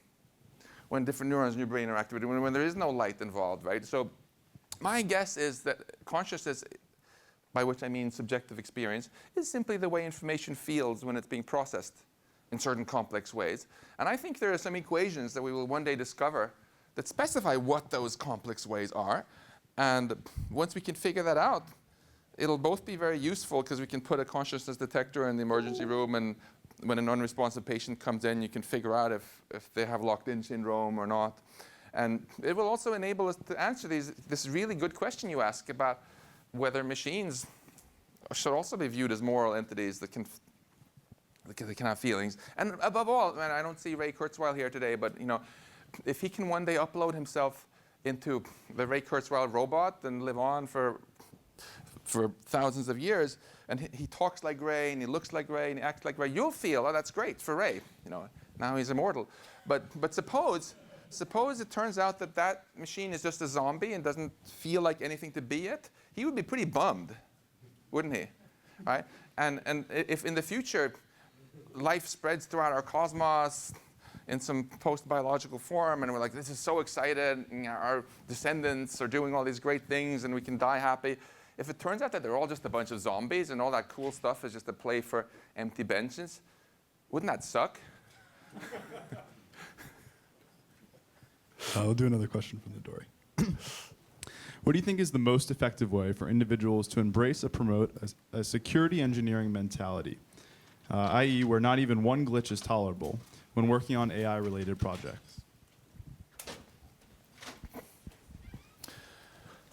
when different neurons in your brain are activated, when there is no light involved, right? So my guess is that consciousness, by which I mean subjective experience, is simply the way information feels when it's being processed in certain complex ways. And I think there are some equations that we will one day discover that specify what those complex ways are. And once we can figure that out, it'll both be very useful because we can put a consciousness detector in the emergency room, and when an unresponsive patient comes in, you can figure out if they have locked-in syndrome or not. And it will also enable us to answer this really good question you ask about whether machines should also be viewed as moral entities that can have feelings. And above all, and I don't see Ray Kurzweil here today, but you know, if he can one day upload himself into the Ray Kurzweil robot and live on for thousands of years, and he talks like Ray, and he looks like Ray, and he acts like Ray, you'll feel, oh, that's great for Ray. You know, now he's immortal. But suppose it turns out that machine is just a zombie and doesn't feel like anything to be it. He would be pretty bummed, wouldn't he? Right? And if in the future life spreads throughout our cosmos in some post-biological form, and we're like, this is so excited, and our descendants are doing all these great things, and we can die happy. If it turns out that they're all just a bunch of zombies and all that cool stuff is just a play for empty benches, wouldn't that suck? We'll do another question from the Dory. What do you think is the most effective way for individuals to embrace or promote a security engineering mentality, i.e. where not even one glitch is tolerable when working on AI-related projects?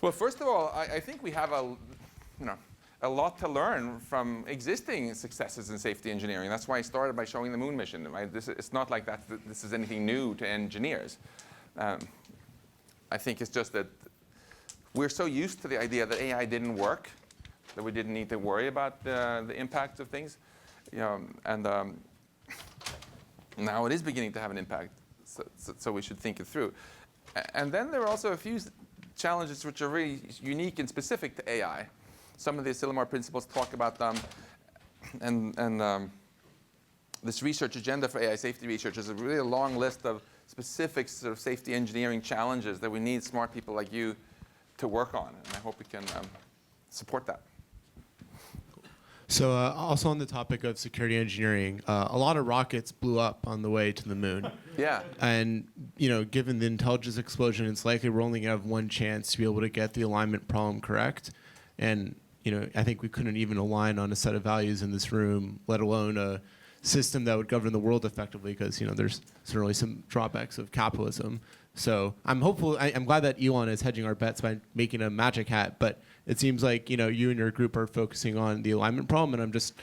Well, first of all, I think we have a lot to learn from existing successes in safety engineering. That's why I started by showing the moon mission. Right? It's not like this is anything new to engineers. I think it's just that we're so used to the idea that AI didn't work that we didn't need to worry about the impact of things. And now it is beginning to have an impact, so we should think it through. And then there are also a few challenges which are really unique and specific to AI. Some of the Asilomar principles talk about them, and this research agenda for AI safety research is a really long list of specific sort of safety engineering challenges that we need smart people like you to work on, and I hope we can support that. So also on the topic of security engineering, a lot of rockets blew up on the way to the moon. Yeah. And given the intelligence explosion, it's likely we're only going to have one chance to be able to get the alignment problem correct. And I think we couldn't even align on a set of values in this room, let alone a system that would govern the world effectively, because there's certainly some drawbacks of capitalism. So I'm hopeful. I'm glad that Elon is hedging our bets by making a magic hat, but it seems like you and your group are focusing on the alignment problem, and I'm just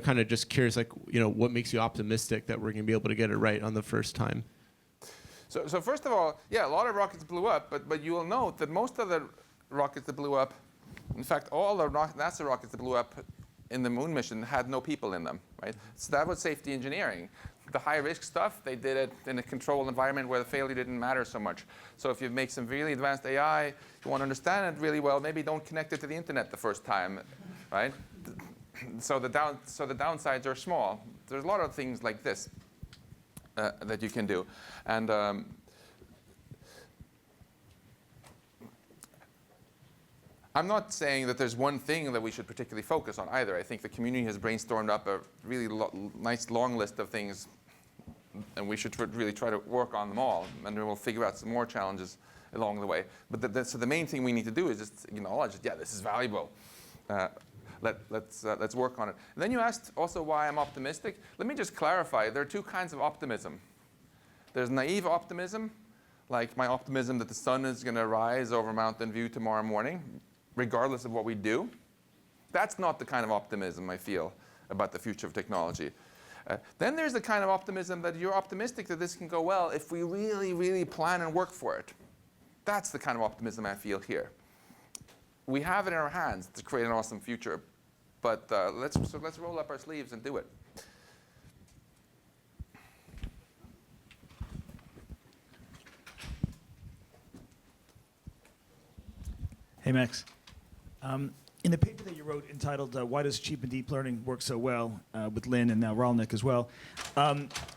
kind of just curious, what makes you optimistic that we're going to be able to get it right on the first time? So first of all, yeah, a lot of rockets blew up, but you will note that most of the rockets that blew up, in fact, all the NASA rockets that blew up in the moon mission had no people in them, right? So that was safety engineering. The high-risk stuff, they did it in a controlled environment where the failure didn't matter so much. So if you make some really advanced AI, you want to understand it really well, maybe don't connect it to the internet the first time, right? So the downsides are small. There's a lot of things like this that you can do. And I'm not saying that there's one thing that we should particularly focus on either. I think the community has brainstormed up a really nice long list of things, and we should really try to work on them all, and then we'll figure out some more challenges along the way. But so the main thing we need to do is just acknowledge that, yeah, this is valuable. Let's work on it. And then you asked also why I'm optimistic. Let me just clarify. There are two kinds of optimism. There's naive optimism, like my optimism that the sun is going to rise over Mountain View tomorrow morning, regardless of what we do. That's not the kind of optimism I feel about the future of technology. Then there's the kind of optimism that you're optimistic that this can go well if we really, really plan and work for it. That's the kind of optimism I feel here. We have it in our hands to create an awesome future, but let's roll up our sleeves and do it. Hey, Max. In the paper that you wrote entitled Why Does Cheap and Deep Learning Work So Well, with Lynn and now Rolnick as well,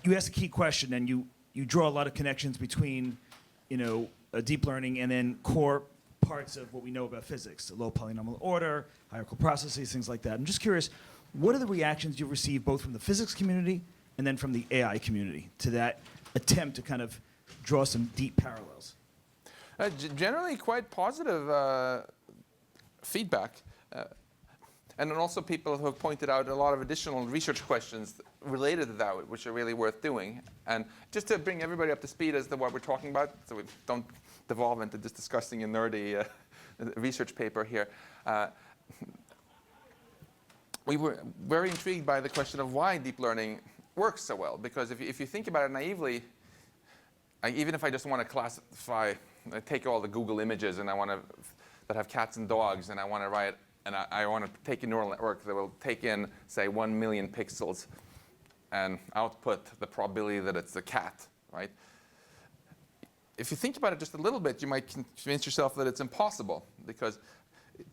you ask a key question, and you draw a lot of connections between deep learning and then core parts of what we know about physics, low polynomial order, hierarchical processes, things like that. I'm just curious, what are the reactions you've received both from the physics community and then from the AI community to that attempt to kind of draw some deep parallels? Generally quite positive feedback. And then also people who have pointed out a lot of additional research questions related to that, which are really worth doing. And just to bring everybody up to speed as to what we're talking about, so we don't devolve into just discussing a nerdy research paper here. We were very intrigued by the question of why deep learning works so well. Because if you think about it naively, even if I just want to classify, take all the Google images and I want to that have cats and dogs, and I want to write, and I want to take a neural network that will take in, say, 1 million pixels and output the probability that it's a cat, right? If you think about it just a little bit, you might convince yourself that it's impossible, because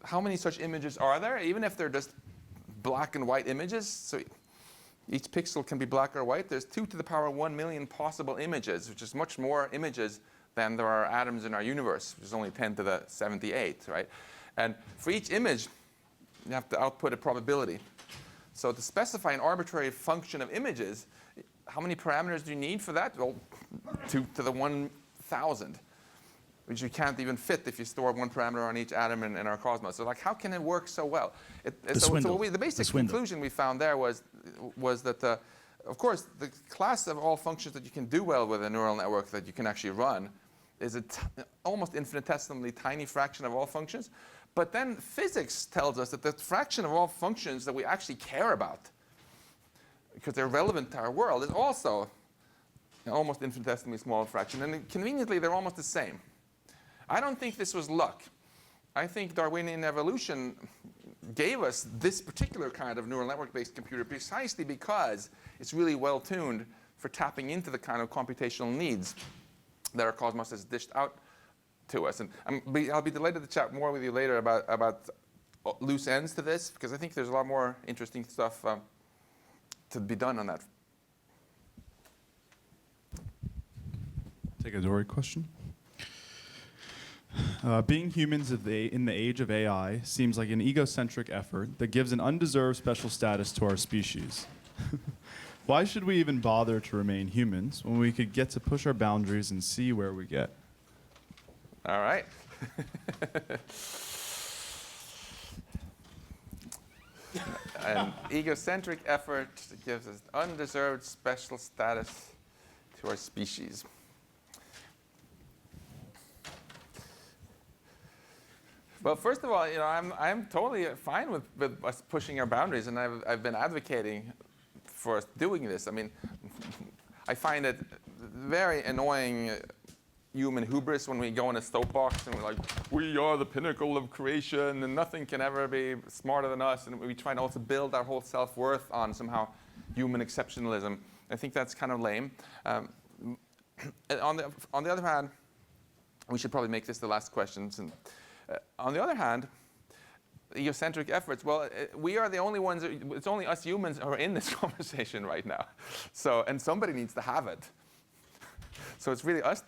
how many such images are there? Even if they're just black and white images, so each pixel can be black or white, there's 2 to the power 1 million possible images, which is much more images than there are atoms in our universe, which is only 10 to the 78, right? And for each image, you have to output a probability. So to specify an arbitrary function of images, how many parameters do you need for that? Well, 2 to the 1,000, which you can't even fit if you store 1 parameter on each atom in our cosmos. So how can it work so well? The basic conclusion we found there was that, of course, the class of all functions that you can do well with a neural network that you can actually run is a almost infinitesimally tiny fraction of all functions. But then physics tells us that the fraction of all functions that we actually care about, because they're relevant to our world, is also an almost infinitesimally small fraction. And conveniently, they're almost the same. I don't think this was luck. I think Darwinian evolution gave us this particular kind of neural network-based computer precisely because it's really well tuned for tapping into the kind of computational needs that our cosmos has dished out to us. And I'll be delighted to chat more with you later about loose ends to this, because I think there's a lot more interesting stuff to be done on that. Take a Dory question. Being humans in the age of AI seems like an egocentric effort that gives an undeserved special status to our species. Why should we even bother to remain humans when we could get to push our boundaries and see where we get? All right. An egocentric effort that gives us undeserved special status to our species. Well, first of all, I'm totally fine with us pushing our boundaries, and I've been advocating for us doing this. I mean, I find it very annoying human hubris when we go on a soapbox and we're like, we are the pinnacle of creation and nothing can ever be smarter than us, and we try to also build our whole self-worth on somehow human exceptionalism. I think that's kind of lame. On the other hand, we should probably make this the last question. On the other hand, egocentric efforts, well, we are the only ones, it's only us humans who are in this conversation right now. So, and somebody needs to have it. So it's really up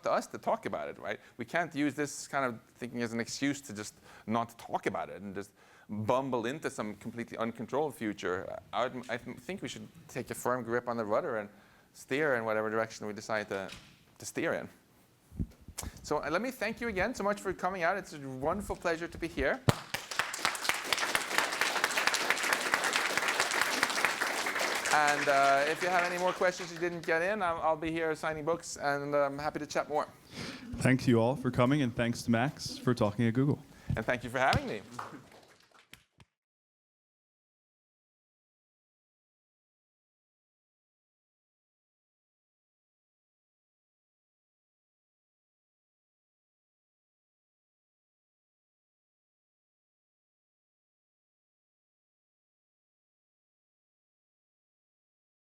to us to talk about it, right? We can't use this kind of thinking as an excuse to just not talk about it and just bumble into some completely uncontrolled future. I think we should take a firm grip on the rudder and steer in whatever direction we decide to steer in. So let me thank you again so much for coming out. It's a wonderful pleasure to be here. And if you have any more questions you didn't get in, I'll be here signing books, and I'm happy to chat more. Thank you all for coming, and thanks to Max for talking at Google. And thank you for having me.